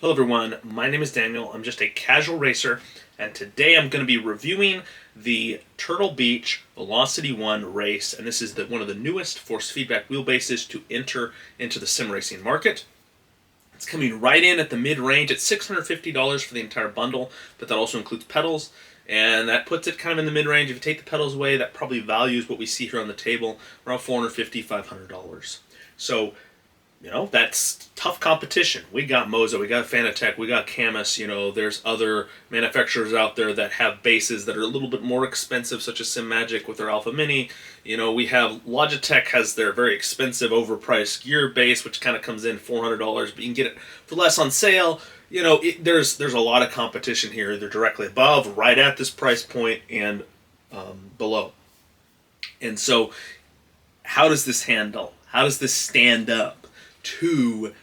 Hello everyone, my name is Daniel. I'm just a casual racer, and today I'm going to be reviewing the Turtle Beach Velocity One race, and this is one of the newest force feedback wheelbases to enter into the sim racing market. It's coming right in at the mid-range at $650 for the entire bundle, but that also includes pedals, and that puts it kind of in the mid-range. If you take the pedals away, that probably values what we see here on the table, around $450, $500. So that's tough competition. We got Moza, we got Fanatec, we got Camus. There's other manufacturers out there that have bases that are a little bit more expensive, such as SimMagic with their Alpha Mini. We have Logitech has their very expensive, overpriced gear base, which kind of comes in $400, but you can get it for less on sale. There's a lot of competition here, either directly above, right at this price point, and below. And so, how does this handle? How does this stand up to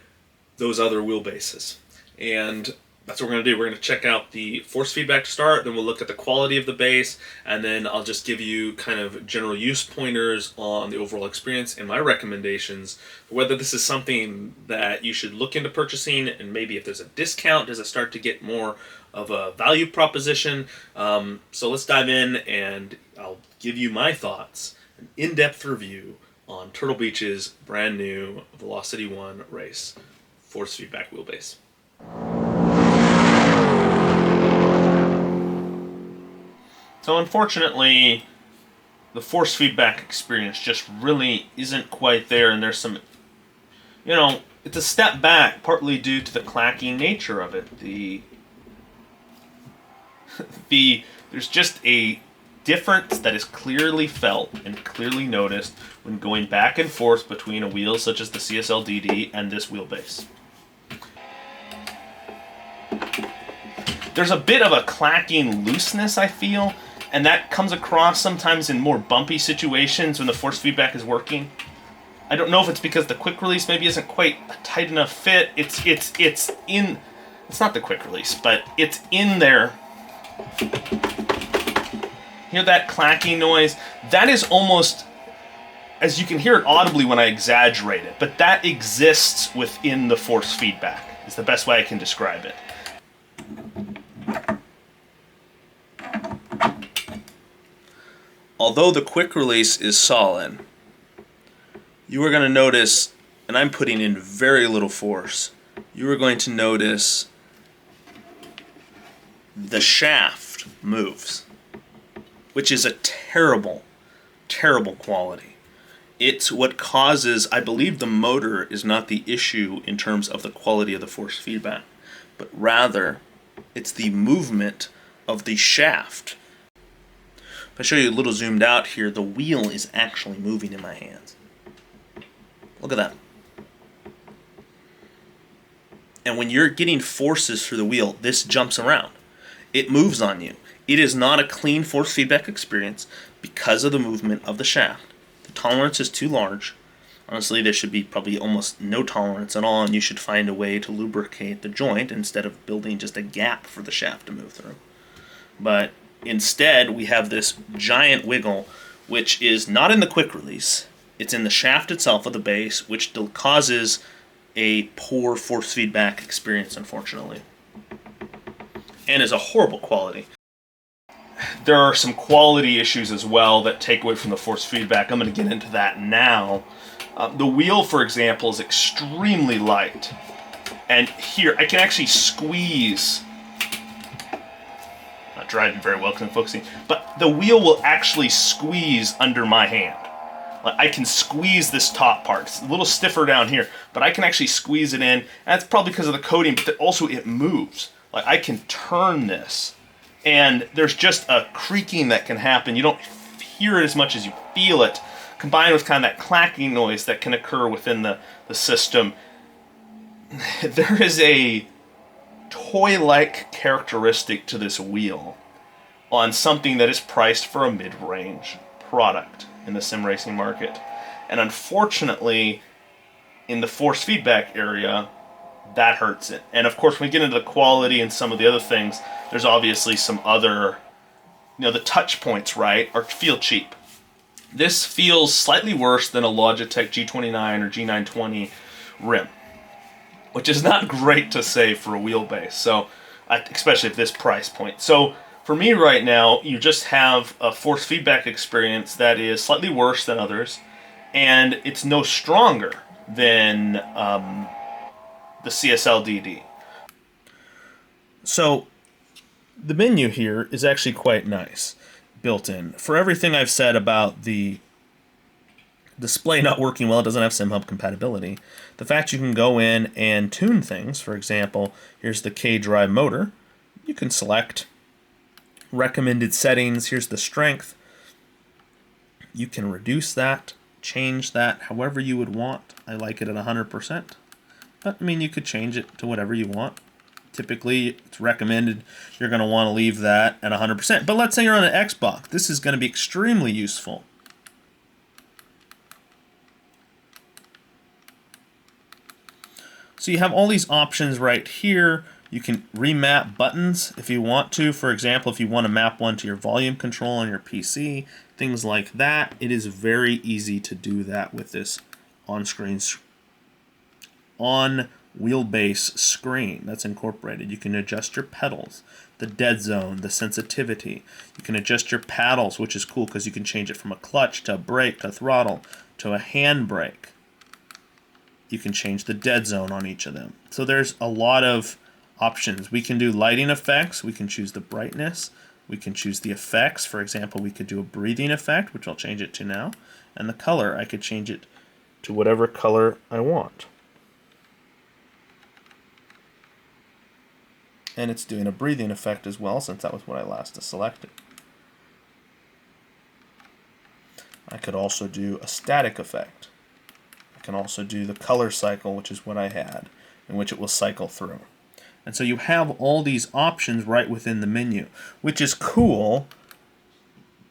those other wheelbases? And that's what we're going to do. We're going to check out the force feedback to start, then we'll look at the quality of the base, and then I'll just give you kind of general use pointers on the overall experience and my recommendations for whether this is something that you should look into purchasing, and maybe if there's a discount, does it start to get more of a value proposition? So let's dive in, and I'll give you my thoughts, an in-depth review on Turtle Beach's brand new Velocity One race force feedback wheelbase. So unfortunately, the force feedback experience just really isn't quite there, and there's some, it's a step back, partly due to the clacking nature of it. There's just a difference that is clearly felt and clearly noticed when going back and forth between a wheel such as the CSL DD and this wheelbase. There's a bit of a clacking looseness, I feel, and that comes across sometimes in more bumpy situations when the force feedback is working. I don't know if it's because the quick release maybe isn't quite a tight enough fit. It's not the quick release, but it's in there. Hear that clacking noise? That is almost, as you can hear it audibly when I exaggerate it, but that exists within the force feedback, is the best way I can describe it. Although the quick release is solid, you are going to notice, and I'm putting in very little force, you are going to notice the shaft moves, which is a terrible, terrible quality. It's what causes, I believe the motor is not the issue in terms of the quality of the force feedback, but rather it's the movement of the shaft. If I show you a little zoomed out here, the wheel is actually moving in my hands. Look at that. And when you're getting forces through the wheel, this jumps around. It moves on you. It is not a clean force feedback experience because of the movement of the shaft. The tolerance is too large. Honestly, there should be probably almost no tolerance at all, and you should find a way to lubricate the joint instead of building just a gap for the shaft to move through. But instead, we have this giant wiggle, which is not in the quick release. It's in the shaft itself of the base, which causes a poor force feedback experience, unfortunately, and is a horrible quality. There are some quality issues as well that take away from the force feedback. I'm going to get into that now. The wheel, for example, is extremely light. And here, I can actually squeeze. Not driving very well because I'm focusing. But the wheel will actually squeeze under my hand. Like, I can squeeze this top part. It's a little stiffer down here, but I can actually squeeze it in. And that's probably because of the coating, but also it moves. Like, I can turn this. And there's just a creaking that can happen. You don't hear it as much as you feel it, combined with kind of that clacking noise that can occur within the system. There is a toy-like characteristic to this wheel on something that is priced for a mid-range product in the sim racing market. And unfortunately, in the force feedback area, that hurts it. And of course, when we get into the quality and some of the other things, there's obviously some other, the touch points, right, feel cheap. This feels slightly worse than a Logitech G29 or G920 rim. which is not great to say for a wheelbase, so especially at this price point. So for me right now, you just have a force feedback experience that is slightly worse than others, and it's no stronger than the CSL-DD. So the menu here is actually quite nice, built in. For everything I've said about the display not working well, it doesn't have SimHub compatibility, the fact you can go in and tune things, for example, here's the K-drive motor, you can select recommended settings, here's the strength, you can reduce that, change that however you would want. I like it at 100%, but I mean you could change it to whatever you want. Typically, it's recommended you're going to want to leave that at 100%. But let's say you're on an Xbox. This is going to be extremely useful. So you have all these options right here. You can remap buttons if you want to. For example, if you want to map one to your volume control on your PC, things like that. It is very easy to do that with this on-screen Wheelbase screen that's incorporated. You can adjust your pedals, the dead zone, the sensitivity. You can adjust your paddles, which is cool because you can change it from a clutch to a brake to throttle to a handbrake. You can change the dead zone on each of them. So there's a lot of options. We can do lighting effects. We can choose the brightness. We can choose the effects. For example, we could do a breathing effect, which I'll change it to now. And the color, I could change it to whatever color I want. And it's doing a breathing effect as well, since that was what I last selected. I could also do a static effect. I can also do the color cycle, which is what I had, in which it will cycle through. And so you have all these options right within the menu, which is cool,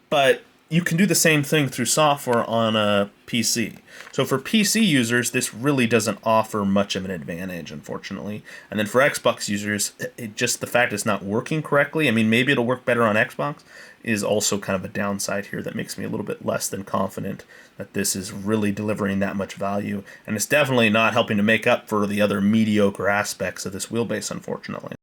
but you can do the same thing through software on a PC. So for PC users, this really doesn't offer much of an advantage, unfortunately. And then for Xbox users, just the fact it's not working correctly, I mean, maybe it'll work better on Xbox, is also kind of a downside here that makes me a little bit less than confident that this is really delivering that much value. And it's definitely not helping to make up for the other mediocre aspects of this wheelbase, unfortunately.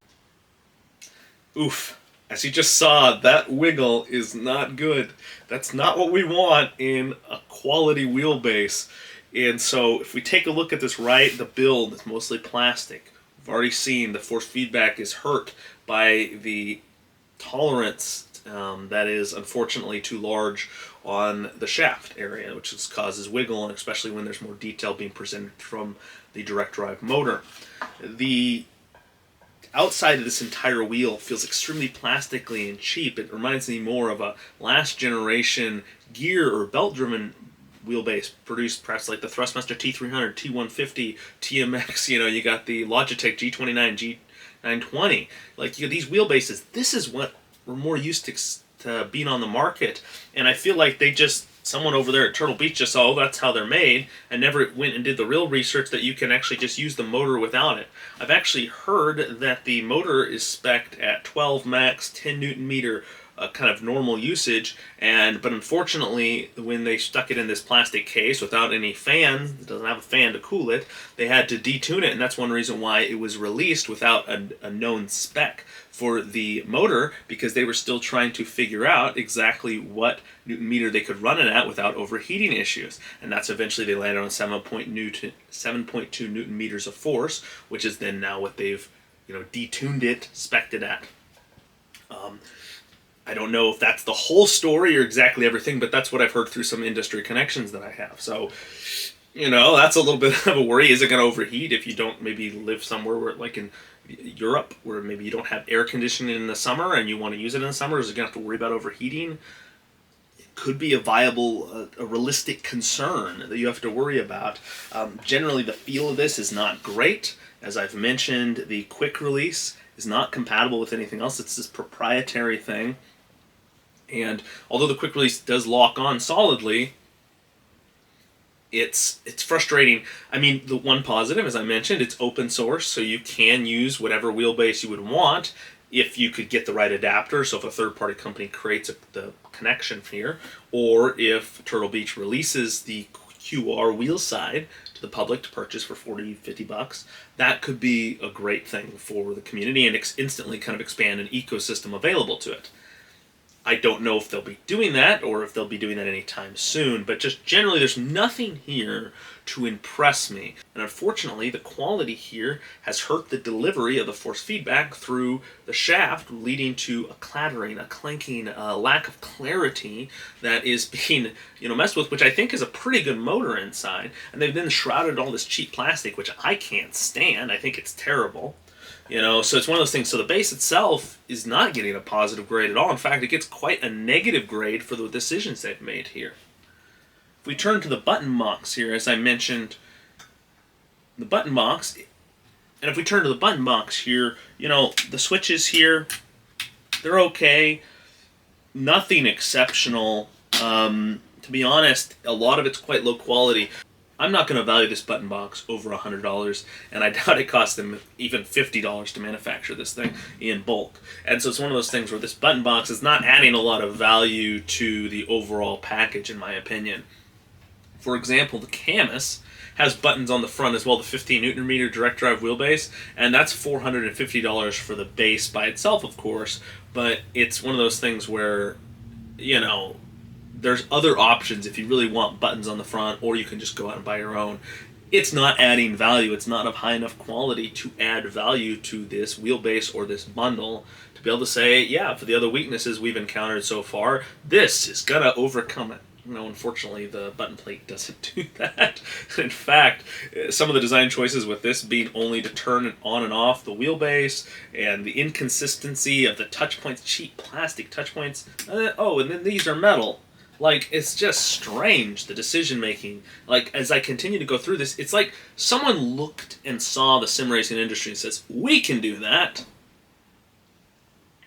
Oof. As you just saw, that wiggle is not good. That's not what we want in a quality wheelbase. And so if we take a look at this right, the build is mostly plastic. We've already seen the force feedback is hurt by the tolerance that is unfortunately too large on the shaft area, which causes wiggle, and especially when there's more detail being presented from the direct drive motor. The outside of this entire wheel feels extremely plastically and cheap. It reminds me more of a last generation gear or belt driven wheelbase produced perhaps like the Thrustmaster T300, T150, TMX, you got the Logitech G29, G920. Like, these wheelbases, this is what we're more used to being on the market. And I feel like someone over there at Turtle Beach just saw, oh, that's how they're made, and never went and did the real research that you can actually just use the motor without it. I've actually heard that the motor is spec'd at 12 max, 10 Newton meter, kind of normal usage, but unfortunately, when they stuck it in this plastic case without any fan, it doesn't have a fan to cool it, they had to detune it, and that's one reason why it was released without a known spec for the motor, because they were still trying to figure out exactly what Newton meter they could run it at without overheating issues. And that's eventually they landed on 7.2 Newton meters of force, which is then now what they've detuned it, spec'd it at. I don't know if that's the whole story or exactly everything, but that's what I've heard through some industry connections that I have. So, that's a little bit of a worry. Is it going to overheat if you don't maybe live somewhere where, like in Europe, where maybe you don't have air conditioning in the summer and you want to use it in the summer? Is it going to have to worry about overheating? It could be a viable, a realistic concern that you have to worry about. Generally, the feel of this is not great. As I've mentioned, the quick release is not compatible with anything else. It's this proprietary thing. And although the quick release does lock on solidly, it's frustrating. I mean, the one positive, as I mentioned, it's open source, so you can use whatever wheelbase you would want if you could get the right adapter. So if a third-party company creates the connection here, or if Turtle Beach releases the QR wheel side to the public to purchase for 40, 50 bucks, that could be a great thing for the community and instantly kind of expand an ecosystem available to it. I don't know if they'll be doing that or if they'll be doing that anytime soon, but just generally there's nothing here to impress me. And unfortunately, the quality here has hurt the delivery of the force feedback through the shaft, leading to a clattering, a clanking, a lack of clarity that is being messed with, which I think is a pretty good motor inside. And they've then shrouded all this cheap plastic, which I can't stand. I think it's terrible. So it's one of those things. So the base itself is not getting a positive grade at all. In fact, it gets quite a negative grade for the decisions they've made here. If we turn to the button box here, as I mentioned, the button box, and if we turn to the button box here, the switches here, they're okay. Nothing exceptional. To be honest, a lot of it's quite low quality. I'm not going to value this button box over $100, and I doubt it cost them even $50 to manufacture this thing in bulk. And so it's one of those things where this button box is not adding a lot of value to the overall package, in my opinion. For example, the Camus has buttons on the front as well, the 15 Newton meter direct drive wheelbase, and that's $450 for the base by itself, of course, but it's one of those things where, there's other options if you really want buttons on the front, or you can just go out and buy your own. It's not adding value. It's not of high enough quality to add value to this wheelbase or this bundle to be able to say, yeah, for the other weaknesses we've encountered so far, this is going to overcome it. Unfortunately, the button plate doesn't do that. In fact, some of the design choices with this being only to turn on and off the wheelbase and the inconsistency of the touch points, cheap plastic touch points. And then these are metal. It's just strange, the decision-making. As I continue to go through this, it's like someone looked and saw the sim racing industry and says, we can do that.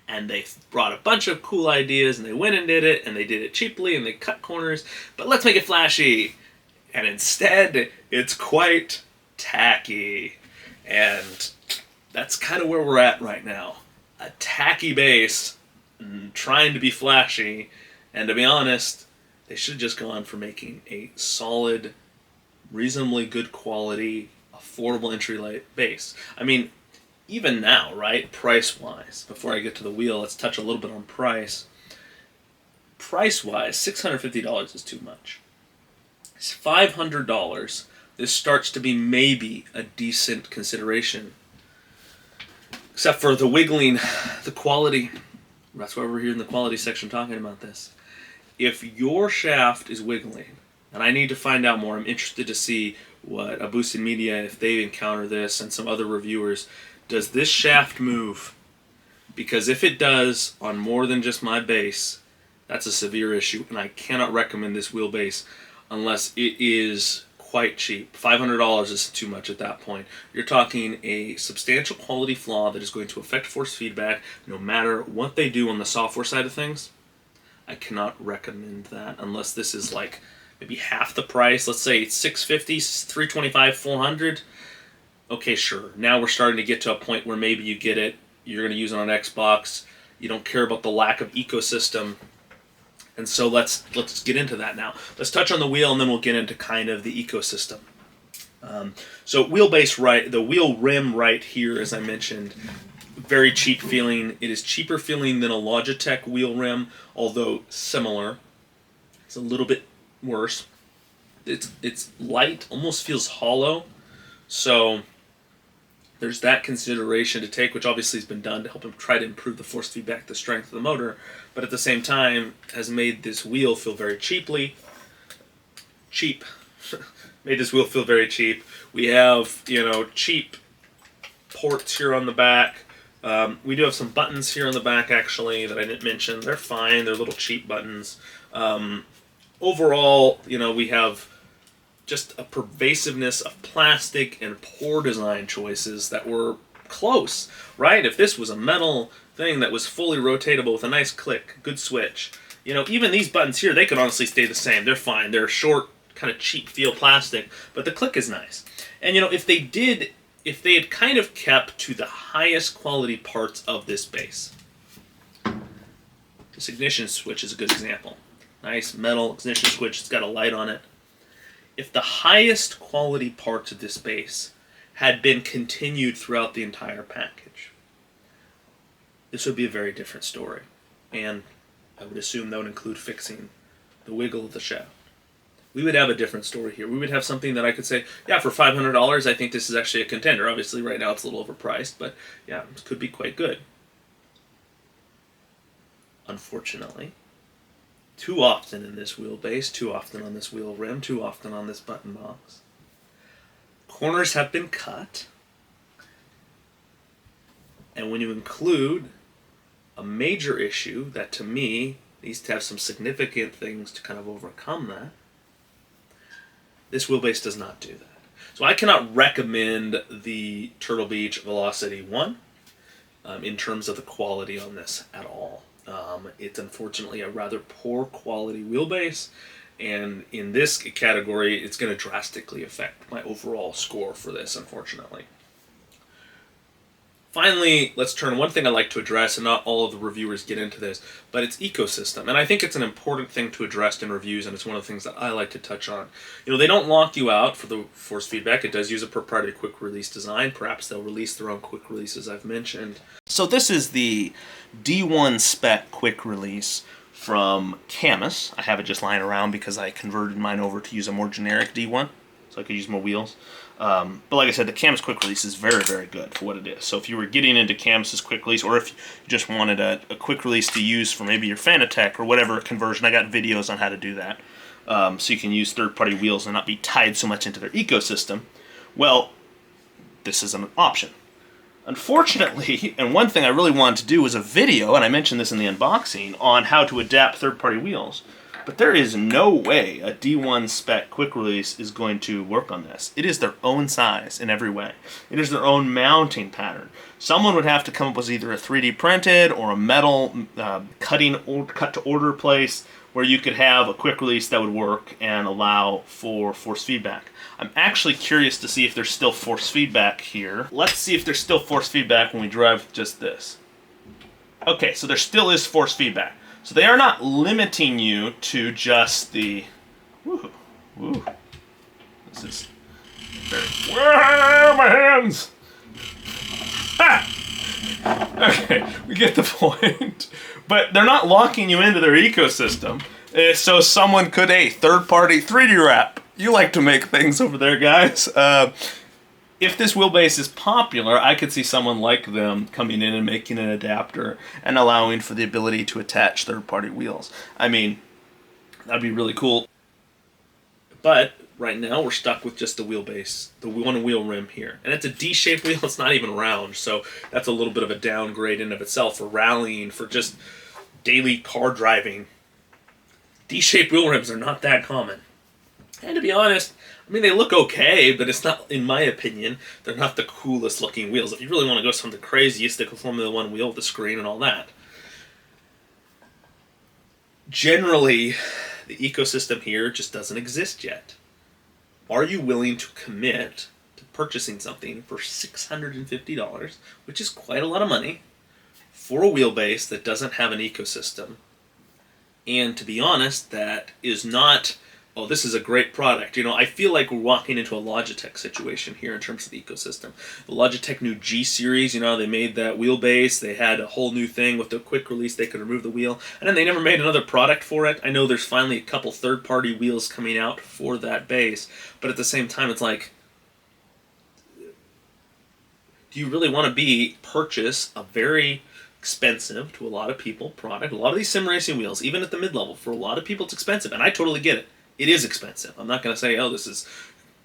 And they brought a bunch of cool ideas, and they went and did it, and they did it cheaply, and they cut corners, but let's make it flashy. And instead, it's quite tacky. And that's kind of where we're at right now. A tacky base, trying to be flashy. And to be honest, they should have just gone for making a solid, reasonably good quality, affordable entry base. I mean, even now, right, price-wise, before I get to the wheel, let's touch a little bit on price. Price-wise, $650 is too much. It's $500. This starts to be maybe a decent consideration. Except for the wiggling, the quality. That's why we're here in the quality section talking about this. If your shaft is wiggling, and I need to find out more, I'm interested to see what Boosted Media, if they encounter this, and some other reviewers, does this shaft move? Because if it does, on more than just my base, that's a severe issue, and I cannot recommend this wheelbase unless it is quite cheap. $500 is too much at that point. You're talking a substantial quality flaw that is going to affect force feedback no matter what they do on the software side of things. I cannot recommend that unless this is maybe half the price. Let's say it's $650, $325, $400. Okay, sure. Now we're starting to get to a point where maybe you get it. You're going to use it on Xbox. You don't care about the lack of ecosystem. And so let's get into that now. Let's touch on the wheel, and then we'll get into kind of the ecosystem. So wheelbase right, the wheel rim right here, as I mentioned, very cheap feeling. It is cheaper feeling than a Logitech wheel rim, although similar. It's a little bit worse. It's light, almost feels hollow. So there's that consideration to take, which obviously has been done to help him try to improve the force feedback, the strength of the motor, but at the same time has made this wheel feel very cheap. Made this wheel feel very cheap. We have, cheap ports here on the back. We do have some buttons here on the back, actually, that I didn't mention. They're fine. They're little cheap buttons. Overall, we have just a pervasiveness of plastic and poor design choices that were close, right? If this was a metal thing that was fully rotatable with a nice click, good switch, even these buttons here, they could honestly stay the same. They're fine. They're short, kind of cheap feel plastic, but the click is nice. And, if they had kind of kept to the highest quality parts of this base. This ignition switch is a good example. Nice metal ignition switch. It's got a light on it. if the highest quality parts of this base had been continued throughout the entire package, this would be a very different story. And I would assume that would include fixing the wiggle of the shaft. We would have a different story here. We would have something that I could say, yeah, for $500, I think this is actually a contender. Obviously, right now it's a little overpriced, but yeah, it could be quite good. Unfortunately, too often in this wheelbase, too often on this wheel rim, too often on this button box, corners have been cut. And when you include a major issue that to me needs to have some significant things to kind of overcome that, this wheelbase does not do that. So I cannot recommend the Turtle Beach Velocity One in terms of the quality on this at all. It's unfortunately a rather poor quality wheelbase, and in this category, it's going to drastically affect my overall score for this, unfortunately. Finally, let's turn one thing I'd like to address, and not all of the reviewers get into this, but it's ecosystem. And I think it's an important thing to address in reviews, and it's one of the things that I like to touch on. You know, they don't lock you out for the force feedback. It does use a proprietary quick release design. Perhaps they'll release their own quick release, as I've mentioned. So this is the D1 spec quick release from Camus. I have it just lying around because I converted mine over to use a more generic D1, so I could use more wheels. But like I said, the Camus quick release is very, very good for what it is. So if you were getting into Camus's quick release, or if you just wanted a quick release to use for maybe your Fanatec or whatever conversion, I got videos on how to do that. So you can use third-party wheels and not be tied so much into their ecosystem. Well, this is an option. Unfortunately, and one thing I really wanted to do was a video, and I mentioned this in the unboxing, on how to adapt third-party wheels. But there is no way a D1 spec quick release is going to work on this. It is their own size in every way. It is their own mounting pattern. Someone would have to come up with either a 3D printed or a metal cut to order place where you could have a quick release that would work and allow for force feedback. I'm actually curious to see if there's still force feedback here. Let's see if there's still force feedback when we drive just this. Okay, so there still is force feedback. So they are not limiting you to just the... Woo, woo. This is very... Whoa, my hands! Ah! Okay, we get the point. But they're not locking you into their ecosystem. So someone could, hey, third-party 3D wrap. You like to make things over there, guys. If this wheelbase is popular, I could see someone like them coming in and making an adapter and allowing for the ability to attach third-party wheels. I mean, that'd be really cool. But right now, we're stuck with just the wheelbase, the one wheel rim here. And it's a D-shaped wheel, it's not even round, so that's a little bit of a downgrade in and of itself for rallying, for just daily car driving. D-shaped wheel rims are not that common. And to be honest, I mean, they look okay, but it's not, in my opinion, they're not the coolest looking wheels. If you really want to go something crazy, you stick with Formula One wheel with the screen and all that. Generally, the ecosystem here just doesn't exist yet. Are you willing to commit to purchasing something for $650, which is quite a lot of money, for a wheelbase that doesn't have an ecosystem? And to be honest, that is not... oh, this is a great product. You know, I feel like we're walking into a Logitech situation here in terms of the ecosystem. The Logitech new G series, you know, they made that wheelbase. They had a whole new thing with the quick release. They could remove the wheel. And then they never made another product for it. I know there's finally a couple third-party wheels coming out for that base. But at the same time, it's like, do you really want to purchase a very expensive, to a lot of people, product? A lot of these sim racing wheels, even at the mid-level, for a lot of people it's expensive. And I totally get it. It is expensive. I'm not going to say, oh, this is,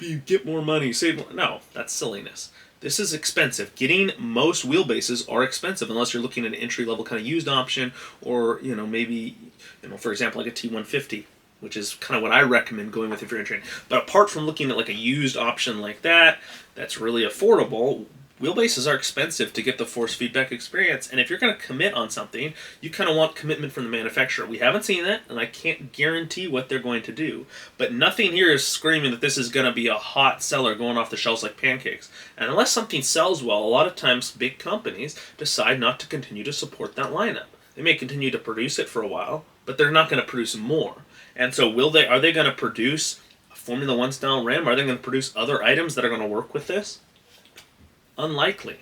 you get more money, save more. No, that's silliness. This is expensive. Getting most wheelbases are expensive unless you're looking at an entry-level kind of used option, or, you know, maybe, you know, for example, like a T150, which is kind of what I recommend going with if you're entering. But apart from looking at like a used option like that, that's really affordable, wheelbases are expensive to get the force feedback experience, and if you're going to commit on something, you kind of want commitment from the manufacturer. We haven't seen that, and I can't guarantee what they're going to do, but nothing here is screaming that this is going to be a hot seller going off the shelves like pancakes. And unless something sells well, a lot of times big companies decide not to continue to support that lineup. They may continue to produce it for a while, but they're not going to produce more. And so are they going to produce Formula One style rim? Are they going to produce other items that are going to work with this? Unlikely.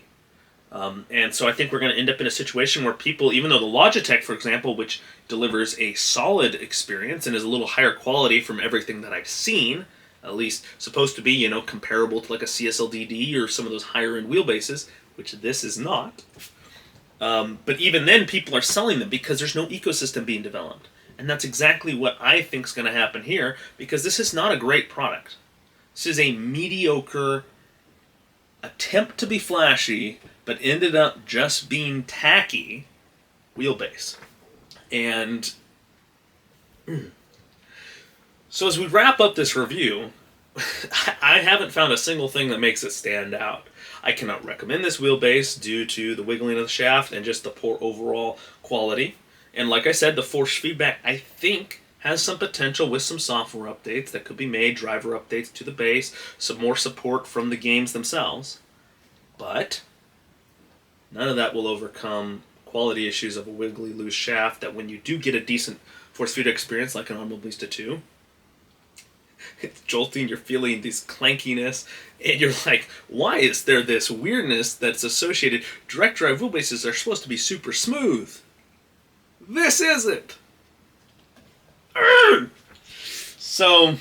And so I think we're going to end up in a situation where people, even though the Logitech, for example, which delivers a solid experience and is a little higher quality from everything that I've seen, at least supposed to be, you know, comparable to like a CSLDD or some of those higher end wheelbases, which this is not. But even then, people are selling them because there's no ecosystem being developed. And that's exactly what I think is going to happen here, because this is not a great product. This is a mediocre attempt to be flashy, but ended up just being tacky wheelbase. And so as we wrap up this review, I haven't found a single thing that makes it stand out. I cannot recommend this wheelbase due to the wiggling of the shaft and just the poor overall quality. And like I said, the force feedback, I think, has some potential with some software updates that could be made, driver updates to the base, some more support from the games themselves. But none of that will overcome quality issues of a wiggly loose shaft that when you do get a decent force feedback experience like an Armobilista 2, it's jolting, you're feeling this clankiness, and you're like, why is there this weirdness that's associated? Direct drive wheelbases are supposed to be super smooth. This isn't. So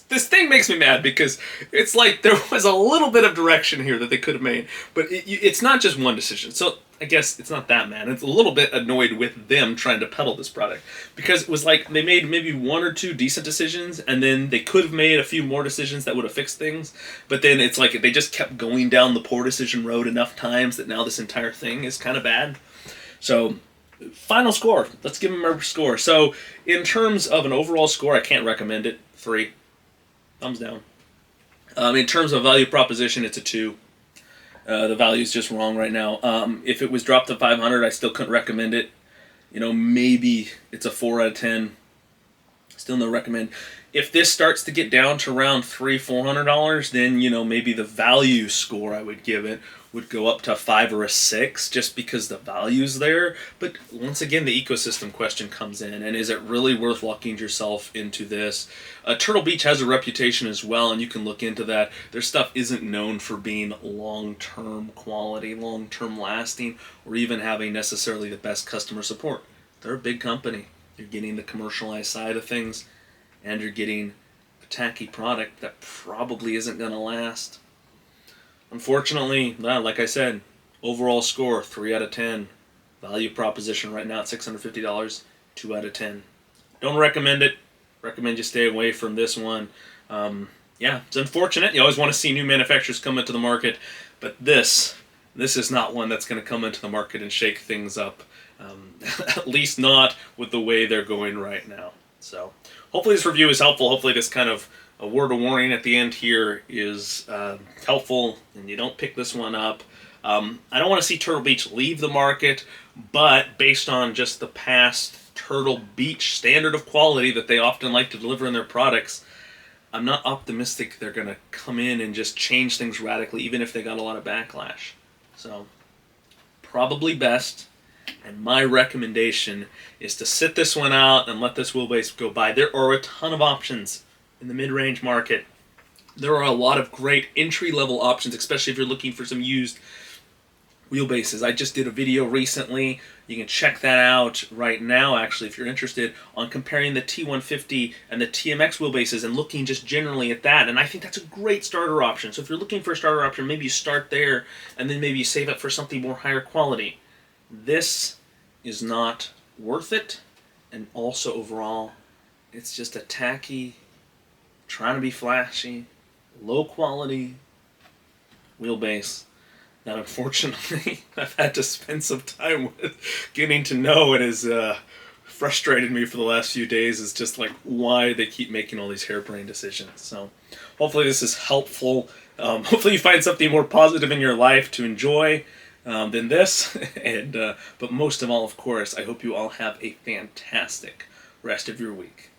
this thing makes me mad because it's like there was a little bit of direction here that they could have made, but it's not just one decision. So I guess it's not that mad. It's a little bit annoyed with them trying to peddle this product, because it was like they made maybe one or two decent decisions, and then they could have made a few more decisions that would have fixed things, but then it's like they just kept going down the poor decision road enough times that now this entire thing is kind of bad. So final score. Let's give them a score. So in terms of an overall score, I can't recommend it. 3. Thumbs down. In terms of value proposition, it's a 2. The value is just wrong right now. If it was dropped to 500, I still couldn't recommend it. You know, maybe it's a 4 out of 10. Still no recommend. If this starts to get down to around $300-400, then, you know, maybe the value score I would give it would go up to a 5 or a 6, just because the value's there. But once again, the ecosystem question comes in, and is it really worth locking yourself into this? Turtle Beach has a reputation as well, and you can look into that. Their stuff isn't known for being long-term quality, long-term lasting, or even having necessarily the best customer support. They're a big company. You're getting the commercialized side of things, and you're getting a tacky product that probably isn't going to last. Unfortunately, like I said, overall score, 3 out of 10. Value proposition right now at $650, 2 out of 10. Don't recommend it. Recommend you stay away from this one. Yeah, it's unfortunate. You always want to see new manufacturers come into the market, but this is not one that's going to come into the market and shake things up. At least not with the way they're going right now. So hopefully this review is helpful. Hopefully this kind of a word of warning at the end here is helpful, and you don't pick this one up. I don't want to see Turtle Beach leave the market, but based on just the past Turtle Beach standard of quality that they often like to deliver in their products, I'm not optimistic they're going to come in and just change things radically, even if they got a lot of backlash. So probably best, and my recommendation is to sit this one out and let this wheelbase go by. There are a ton of options in the mid-range market. There are a lot of great entry-level options, especially if you're looking for some used wheelbases. I just did a video recently. You can check that out right now, actually, if you're interested, on comparing the T150 and the TMX wheelbases and looking just generally at that. And I think that's a great starter option. So if you're looking for a starter option, maybe you start there, and then maybe you save up for something more higher quality. This is not worth it, and also overall, it's just a tacky, trying to be flashy, low quality wheelbase that unfortunately I've had to spend some time with getting to know, and has frustrated me for the last few days, is just like why they keep making all these harebrained decisions. So hopefully this is helpful. Hopefully you find something more positive in your life to enjoy than this. And but most of all, of course, I hope you all have a fantastic rest of your week.